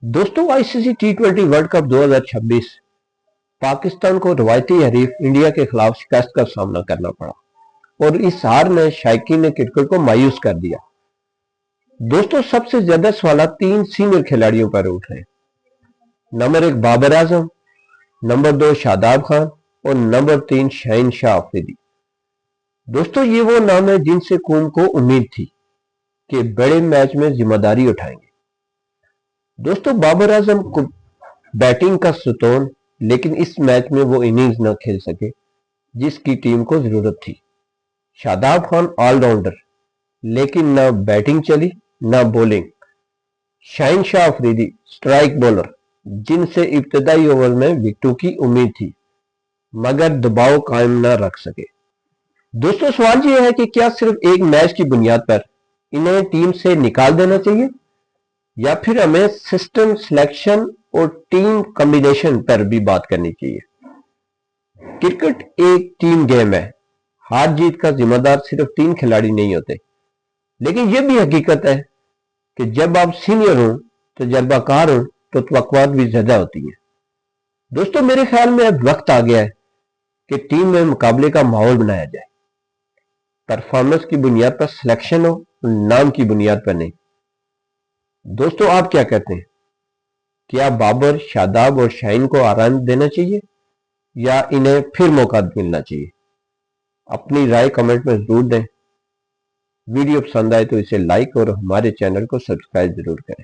दोस्तों, आईसीसी टी20 world cup 2026 Pakistan को रवायती हरीफ India के खिलाफ शिकस्त का सामना करना पड़ा और इस हार ने शायकीन क्रिकेट को मायूस कर दिया। दोस्तों, सबसे ज्यादा सवाल 3 सीनियर खिलाड़ियों पर उठ रहे हैं। नंबर 1 बाबर आजम, नंबर 2 शादाब खान और नंबर 3 शाहीन शाह अफरीदी। दोस्तों, ये वो नाम है जिनसे कौम को उम्मीद थी कि बड़े मैच में जिम्मेदारी उठाएंगे। दोस्तों, बाबर आजम को बैटिंग का सुतोन, लेकिन इस मैच में वो इनिंग्स न खेल सके जिसकी टीम को जरूरत थी। शादाब खान ऑलराउंडर, लेकिन न बैटिंग चली न bowling. Shaheen Shah Afridi strike bowler, जिनसे इब्तदाई ओवर में विकेटों की उम्मीद थी मगर दबाव कायम न रख सके। दोस्तों, सवाल यह है कि क्या सिर्फ एक मैच की बुनियाद पर इन्हें टीम से निकाल देना चाहिए या फिर हमें सिस्टम सिलेक्शन और टीम कॉम्बिनेशन पर भी बात करनी चाहिए। क्रिकेट एक टीम गेम है। हार जीत का जिम्मेदार सिर्फ 3 खिलाड़ी नहीं होते, लेकिन यह भी हकीकत है कि जब आप सीनियर हो, तजर्बाकार हो, तो तवक्कुआत भी ज्यादा होती है। दोस्तों, मेरे ख्याल में अब वक्त आ गया है कि टीम में मुकाबले का माहौल बनाया जाए। परफॉर्मेंस की बुनियाद पर सिलेक्शन हो, नाम की बुनियाद पर नहीं। दोस्तों, आप क्या कहते हैं? क्या बाबर, शादाब और शाहीन को आराम देना चाहिए या इन्हें फिर मौका मिलना चाहिए? अपनी राय कमेंट में जरूर दें। वीडियो पसंद आए तो इसे लाइक और हमारे चैनल को सब्सक्राइब जरूर करें।